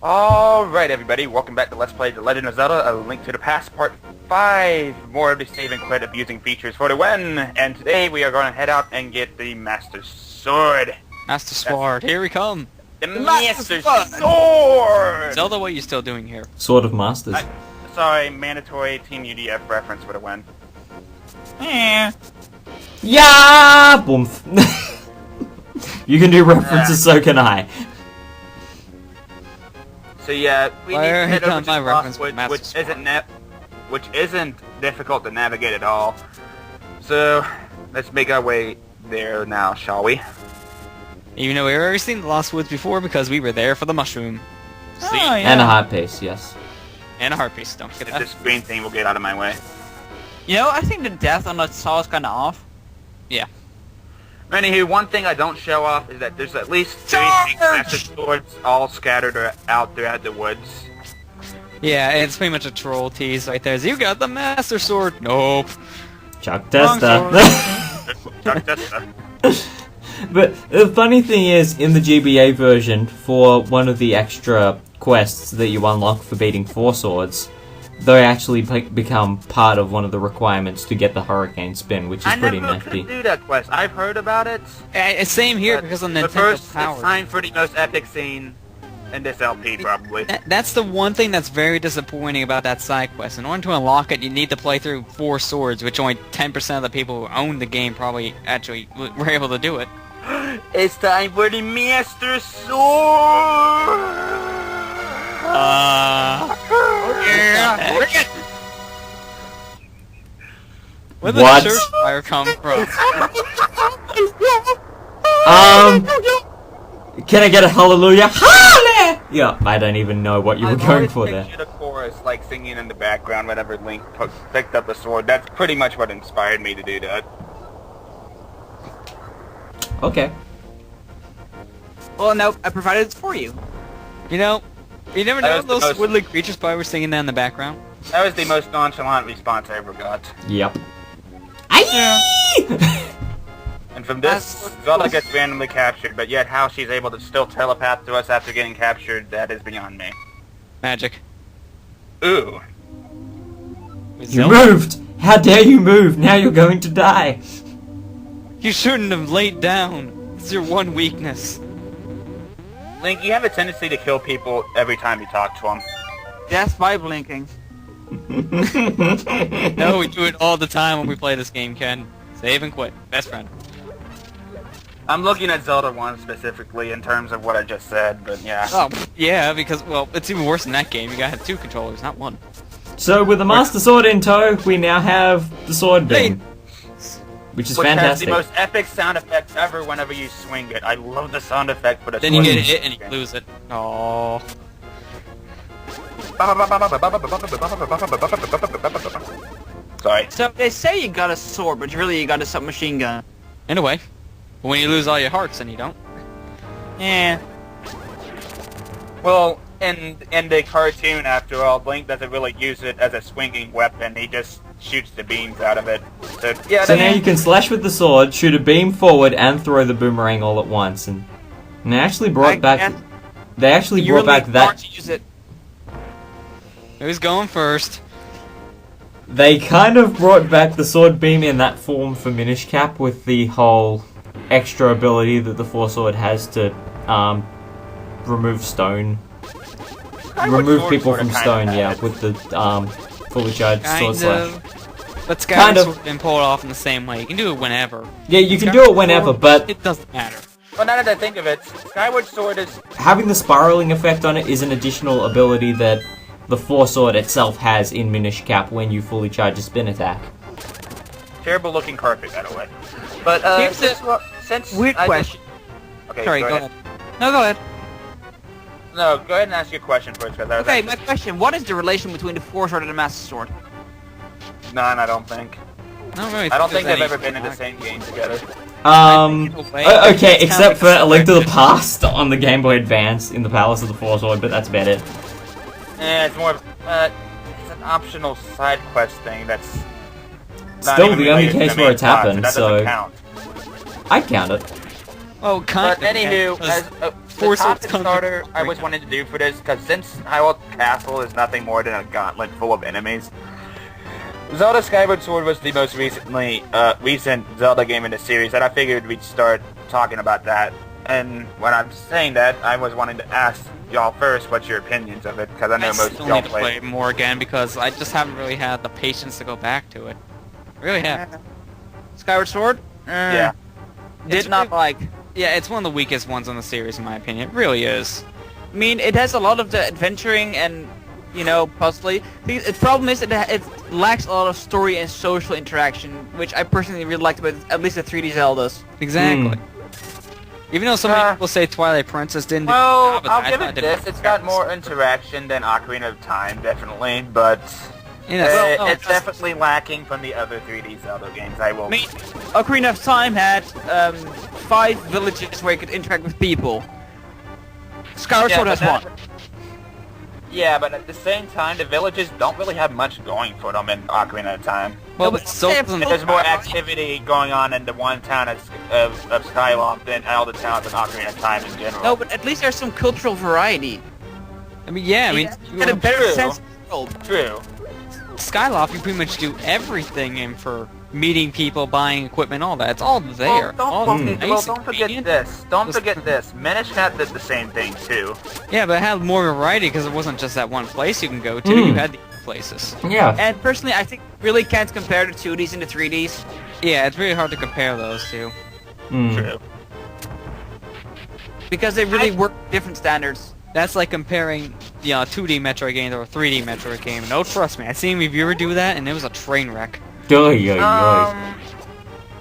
Alright everybody, welcome back to Let's Play The Legend of Zelda, A Link to the Past Part 5. More of the save and quit abusing features for the win. And today we are going to head out and get the Master Sword. Master Sword, here we come! The Master Sword! Zelda, what are you still doing here? Sword of Masters. Sorry, mandatory Team UDF reference for the win. Yeah, boomf. You can do references, so can I. So yeah, we need to head over to my the reference Lost with Woods, Master which isn't difficult to navigate at all. So let's make our way there now, shall we? Even though we've already seen the Lost Woods before because we were there for the mushroom. See? And a high pace, yes. And a heart piece, don't forget that. This green thing will get out of my way. You know, I think the death on the saw is kind of off. Yeah. Anywho, one thing I don't show off is that there's at least 3 Master Swords all scattered out throughout the woods. Yeah, it's pretty much a troll tease right there. You got the Master Sword! Nope. Chuck Testa. Chuck Testa. But the funny thing is, in the GBA version, for one of the extra quests that you unlock for beating 4 swords, they actually become part of one of the requirements to get the Hurricane Spin, which is pretty I never nifty. could do that quest. I've heard about it. Same here but because on Nintendo first, Power. it's time for the most epic scene in this LP, probably. That's the one thing that's very disappointing about that side quest. In order to unlock it, you need to play through 4 swords, which only 10% of the people who own the game probably actually were able to do it. It's time for the Master Sword! Yeah. Where did What? the church fire come from? Can I get a hallelujah? Hallelujah! Yeah, I don't even know what you were going for there. I've always pictured a chorus, like singing in the background whenever Link picked up the sword. That's pretty much what inspired me to do that. Okay. Well, no, I provided it for you. You know, you never That know was the those most- woodland creatures probably were singing that in the background. That was the most nonchalant response I ever got. Yep. Aye! And from this, That's- Zelda gets randomly captured, but yet how she's able to still telepath to us after getting captured, that is beyond me. Magic. Ooh. With You Zelda? moved! How dare you move! Now you're going to die! You shouldn't have laid down. It's your one weakness. Link, you have a tendency to kill people every time you talk to them. Death by blinking. No, we do it all the time when we play this game, Ken. Save and quit. Best friend. I'm looking at Zelda 1 specifically in terms of what I just said, but yeah. Oh, yeah, because, well, it's even worse in that game. You gotta have 2 controllers, not 1. So, with the Master Sword in tow, we now have the Sword Beam. Which is Which fantastic. has the most epic sound effect ever whenever you swing it. I love the sound effect for the Then you sword. get hit and you lose it. Oh. Sorry. So they say you got a sword, but really you got a submachine gun. In a way. But when you lose all your hearts, then you don't. Yeah. Well, in the cartoon, after all, Link doesn't really use it as a swinging weapon. He just shoots the beams out of it. So, yeah, So now you can slash with the sword, shoot a beam forward, and throw the boomerang all at once. And they actually brought back. They actually You brought really back that. want to use it. Who's going first? They kind of brought back the sword beam in that form for Minish Cap with the whole extra ability that the Force Sword has to remove stone. Remove people from stone, yeah, with the fully charged sword slash. But Kind Skyward of. Sword can pull it off in the same way. You can do it whenever. Yeah, you can do it whenever, but It doesn't matter. Well, now that I think of it, Skyward Sword is... having the spiraling effect on it is an additional ability that the Force Sword itself has in Minish Cap when you fully charge a spin attack. Terrible looking carpet, by the way. But, Here's since Weird I question. Okay, Sorry, go ahead. No, go ahead. No, go ahead and ask your question first, because I was Okay, actually... my question: what is the relation between the Force Sword and the Master Sword? None, I don't think. I I don't think they've there's ever any been in the same game together. Okay, It's except for kinda like A Link to the Past on the Game Boy Advance in the Palace of the Force Sword, but that's about it. It's more of... it's an optional side quest thing that's... not Still even the only related to case the where main it's plot, happened, that so- doesn't count. I count it. Oh, But anywho, Four swords concept comes starter with- I was wanting to do for this, because since Hyrule Castle is nothing more than a gauntlet full of enemies, Zelda Skyward Sword was the most recent Zelda game in the series, and I figured we'd start talking about that. And when I'm saying that, I was wanting to ask y'all first what's your opinions of it, because I know I most still of y'all need to play it more again because I just haven't really had the patience to go back to it. Really have. Skyward Sword? Yeah. Did It's not really- like. Yeah, it's one of the weakest ones in the series in my opinion. It really is. I mean, it has a lot of the adventuring and, you know, puzzling. The problem is it lacks a lot of story and social interaction, which I personally really liked about at least the 3D Zeldas. Exactly. Even though so many people say Twilight Princess didn't do a good Well, job of I'll that, give I it thought this. did It's got better. more interaction than Ocarina of Time, definitely, but Yeah, that's- it's definitely lacking from the other 3D Zelda games. I will. I mean, Ocarina of Time had 5 villages where you could interact with people. Skyward Sword has but one. Yeah, but at the same time, the villages don't really have much going for them in Ocarina of Time. well, No, but but so they have doesn't- There's more activity going on in the one town of Skyloft than all the towns in Ocarina of Time in general. No, but at least there's some cultural variety. I mean, yeah, I mean, You get a better True. sense of the world. True. Skyloft, you pretty much do everything in for meeting people, buying equipment, all that. It's all there. All nice Don't and forget convenient. this. Don't Just- forget this. Minish Cap did the same thing too. Yeah, but it had more variety because it wasn't just that one place you can go to. Mm. You had the other places. Yeah. And personally, I think really can't compare the 2Ds and the 3Ds. Yeah, it's really hard to compare those two. Mm. True. Because they really work different standards. That's like comparing, you know, a 2D Metroid game to a 3D Metroid game. No, trust me, I seen a reviewer do that, and it was a train wreck. Oy, oy, oy.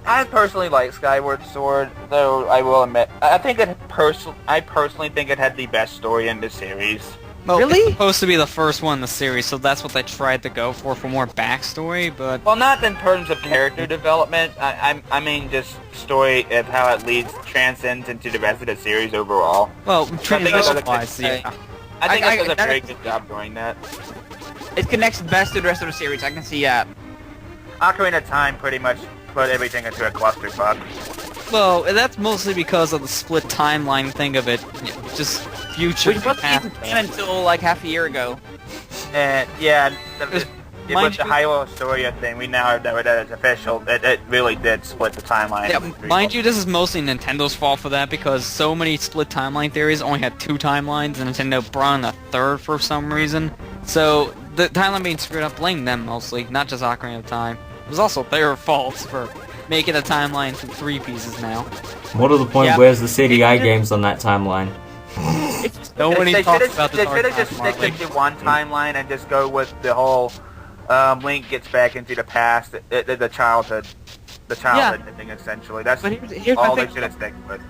I personally like Skyward Sword, though I will admit, I personally think it had the best story in the series. Well, Really? It's supposed to be the first one in the series, so that's what they tried to go for more backstory, but... Well, not in terms of character development. I mean just story of how it transcends into the rest of the series overall. Well, I think transition-wise, it yeah. I think it does a that- very good job doing that. It connects best to the rest of the series, I can see that. Ocarina of Time pretty much put everything into a clusterfuck. Well, that's mostly because of the split timeline thing of it. Just future Which wasn't past. even canon until like half a year ago. And yeah, Mind with the you- Hyrule Storia thing, we now know that it's official. It really did split the timeline. Yeah, into three. mind you, this is mostly Nintendo's fault for that because so many split timeline theories only had 2 timelines, and Nintendo brought in a third for some reason. So the timeline being screwed up, blame them mostly, not just Ocarina of Time. It was also their fault for making a timeline from 3 pieces now. What are the point? Yeah. Where's the CDI games on that timeline? Nobody They talks should've- about the They dark should have just timeline. stick to one timeline and just go with the whole Link gets back into the past, the childhood ending essentially. That's But here's all my they thing. should have stuck with.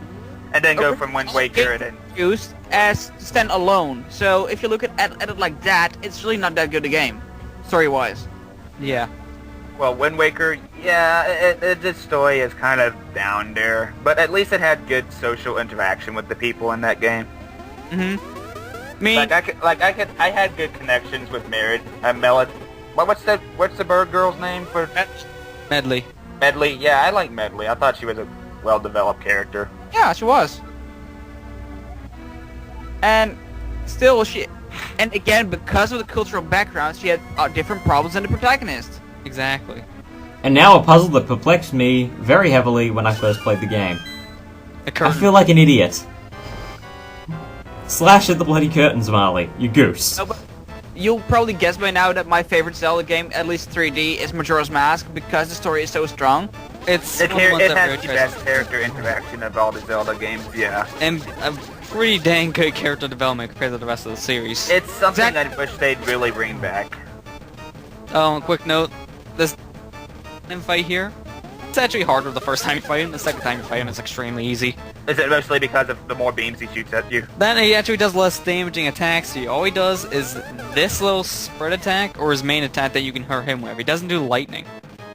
And then go from Wind Waker and then... Used as stand alone. So if you look at it like that, it's really not that good a game, story-wise. Yeah. Well, Wind Waker, yeah, its story is kind of down there, but at least it had good social interaction with the people in that game. Mm-hmm. Me, I had good connections with Melody. What's the bird girl's name for Medley. Medley? Yeah, I like Medley. I thought she was a well-developed character. yeah, she was. And still, and again, because of the cultural background, she had different problems than the protagonist. Exactly. And now a puzzle that perplexed me very heavily when I first played the game. The I curtain. feel like an idiot. Slash at the bloody curtains, Marley. You goose. No, but you'll probably guess by now that my favorite Zelda game, at least 3D, is Majora's Mask because the story is so strong. It's It one of the ones has that the really tries best character interaction of all the Zelda games, yeah. and a pretty dang good character development compared to the rest of the series. It's something Exactly. I wish they'd really bring back. Oh, quick note, this fight here, it's actually harder the first time you fight him. The second time you fight him, it's extremely easy. Is it mostly because of the more beams he shoots at you? Then he actually does less damaging attacks to you. All he does is this little spread attack or his main attack that you can hurt him with. He doesn't do lightning.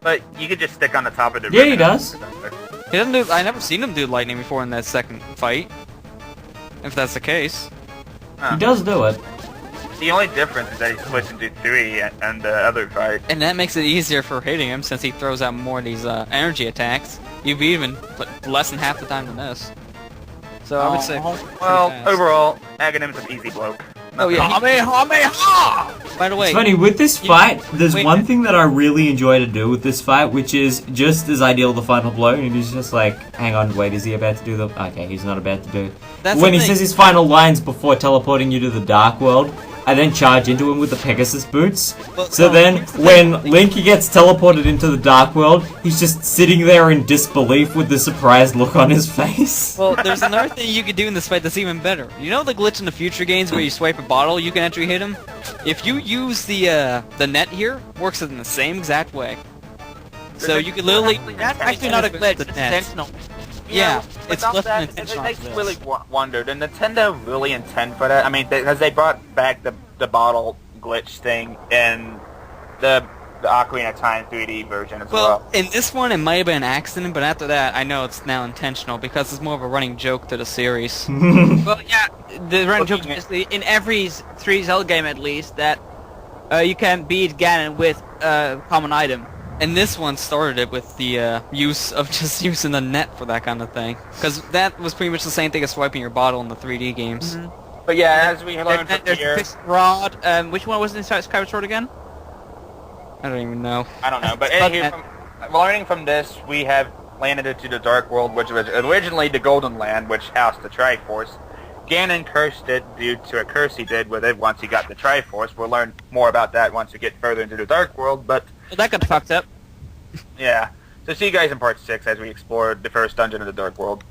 But you could just stick on the top of the Yeah, he ribbon. does. He doesn't do. I never seen him do lightning before in that second fight. If that's the case. He does do it. The only difference is that he splits into 3 and the other fight. And that makes it easier for hitting him since he throws out more of these energy attacks. You've even put less than half the time than this. So I would say. Well, overall, Agahnim is an easy bloke. Oh yeah. By the way, It's funny, with this fight, there's wait. one thing that I really enjoy to do with this fight, which is just as I deal the final blow, and he's just like, hang on, wait, is he about to do the... Okay, he's not about to do it. That's When the he thing. says his final lines before teleporting you to the Dark World, I then charge into him with the Pegasus boots. Well, So then, when Link gets teleported into the Dark World, he's just sitting there in disbelief with the surprised look on his face. Well, there's another thing you could do in this fight that's even better. You know the glitch in the future games where you swipe a bottle, you can actually hit him? If you use the net here, works in the same exact way. So you could literally... That's actually not a glitch. The It's net. intentional. Yeah, but it's not less that, than intentional. It makes for me this. really wonder, did Nintendo really intend for that? I mean, because they brought back the bottle glitch thing in the Ocarina of Time 3D version as well. Well, in this one, it might have been an accident, but after that, I know it's now intentional because it's more of a running joke to the series. Well, yeah, the running joke is Looking at- basically in every 3 Zelda game at least that you can beat Ganon with a common item. And this one started it with the use of just using the net for that kind of thing. Because that was pretty much the same thing as swiping your bottle in the 3D games. But yeah, as we learned from There's here, Fixed Rod. Which one was in Skyward Sword again? I don't even know. I don't know, but But anyway, learning from this, we have landed into the Dark World, which was originally the Golden Land, which housed the Triforce. Ganon cursed it due to a curse he did with it once he got the Triforce. We'll learn more about that once we get further into the Dark World, but Well, that got fucked up. yeah. So see you guys in part 6 as we explore the first dungeon of the Dark World.